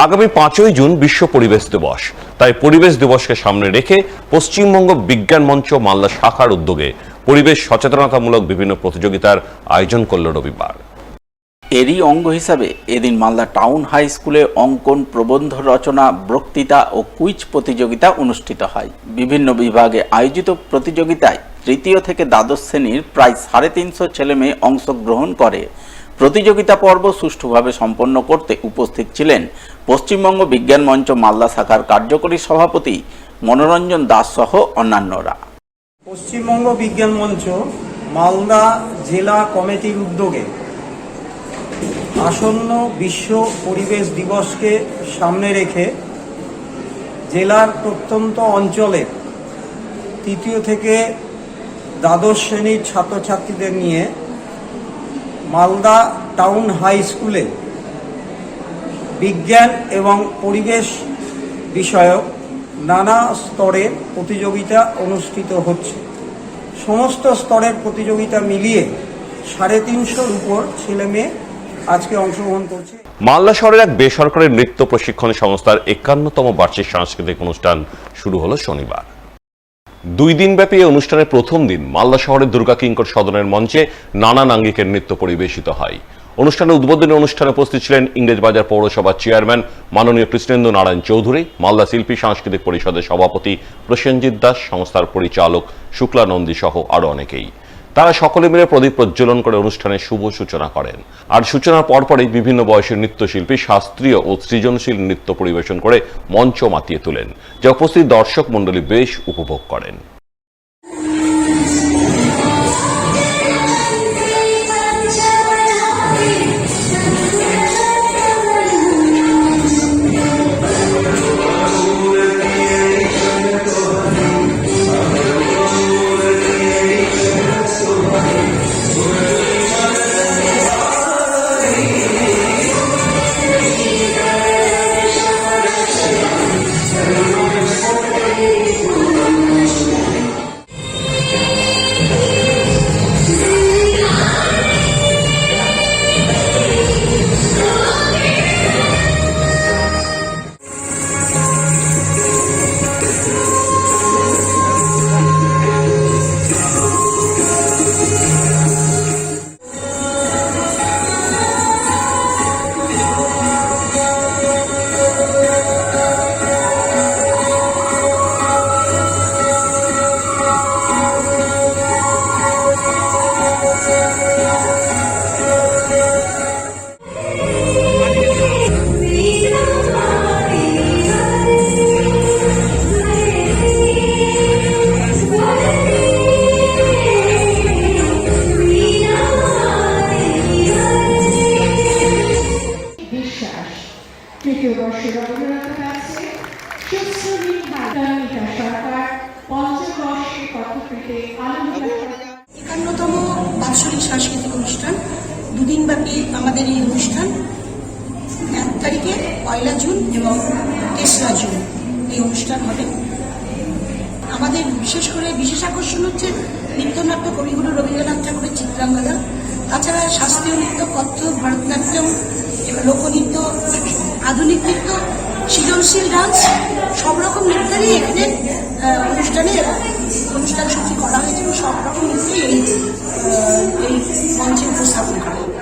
আগামী 5ই জুন বিশ্ব পরিবেশ দিবস। তাই পরিবেশ দিবসকে সামনে রেখে পশ্চিমবঙ্গ বিজ্ঞান মঞ্চ মালদা শাখার উদ্যোগে পরিবেশ সচেতনতামূলক বিভিন্ন প্রতিযোগিতার আয়োজন করল রবিবার। এরই অঙ্গ হিসাবে এদিন মালদা টাউন হাই স্কুলে অঙ্কন, প্রবন্ধ রচনা, বক্তৃতা ও কুইজ প্রতিযোগিতা অনুষ্ঠিত হয়। বিভিন্ন বিভাগে আয়োজিত প্রতিযোগিতায় তৃতীয় থেকে দ্বাদশ শ্রেণীর প্রায় 350 ছেলেমেয়ে অংশগ্রহণ করে। প্রতিযোগিতা পর্ব সুষ্ঠুভাবে সম্পন্ন করতে উপস্থিত ছিলেন পশ্চিমবঙ্গ বিজ্ঞান মঞ্চ মালদা শাখার কার্যকরী সভাপতি মনোরঞ্জন দাস সহ অন্যান্যরা। পশ্চিমবঙ্গ বিজ্ঞান মঞ্চ মালদা জেলা কমিটির উদ্যোগে আসন্ন বিশ্ব পরিবেশ দিবসকে সামনে রেখে জেলার প্রত্যন্ত অঞ্চলে তৃতীয় থেকে দ্বাদশ শ্রেণীর ছাত্রছাত্রীদের নিয়ে মালদা টাউন হাই স্কুলে বিজ্ঞান এবং পরিবেশ বিষয়ক নানা স্তরের প্রতিযোগিতা অনুষ্ঠিত হচ্ছে। সমস্ত স্তরের প্রতিযোগিতা মিলিয়ে 350-র উপর ছেলেমেয়ে আজকে অংশগ্রহণ করছে। মালদা শহরের এক বেসরকারি নৃত্য প্রশিক্ষণ সংস্থার 51তম বার্ষিক সাংস্কৃতিক অনুষ্ঠান শুরু হলো শনিবার। 2 দিনব্যাপী এই অনুষ্ঠানের প্রথম দিন মালদা শহরের দুর্গা কিঙ্কর সদনের মঞ্চে নানান আঙ্গিকের নৃত্য পরিবেশিত হয়। অনুষ্ঠানের উদ্বোধনী অনুষ্ঠানে উপস্থিত ছিলেন ইংরেজবাজার পৌরসভার চেয়ারম্যান মাননীয় কৃষ্ণেন্দু নারায়ণ চৌধুরী, মালদা শিল্পী সাংস্কৃতিক পরিষদের সভাপতি প্রসেনজিৎ দাস, সংস্থার পরিচালক শুক্লা নন্দী সহ আরো অনেকেই। তারা সকলে মিলে প্রদীপ প্রজ্বলন করে অনুষ্ঠানের শুভ সূচনা করেন। আর সূচনার পরপরই বিভিন্ন বয়সের নৃত্যশিল্পী শাস্ত্রীয় ও সৃজনশীল নৃত্য পরিবেশন করে মঞ্চ মাতিয়ে তোলেন, যা উপস্থিত দর্শক মণ্ডলী বেশ উপভোগ করেন। তৃতীয় বর্ষের অভিজ্ঞতা আছে সুশ্রী ভাইটা সরকার, পঞ্চম বর্ষে কথকৃতে আলোচনা। 51তম বাৎসরিক সাংস্কৃতিক অনুষ্ঠান, 2 দিনব্যাপী আমাদের এই অনুষ্ঠান। 1 তারিখে 1 জুন এবং 3রা জুন এই অনুষ্ঠান হবে। আমাদের বিশেষ করে বিশেষ আকর্ষণ হচ্ছে নৃত্যনাট্য, কবিগুরু রবীন্দ্রনাথ ঠাকুরের চিত্রাঙ্গদা, তাছাড়া শাস্ত্রীয় নৃত্য, কত্থক, ভারতনাট্যম, লোকনৃত্য, আধুনিক নৃত্য, সৃজনশীল ডান্স, সব রকম নৃত্যেরই এখানে অনুষ্ঠান সূচি করা হয়েছে এবং সব রকম নৃত্যই এই মঞ্চে উপস্থাপন করা হবে।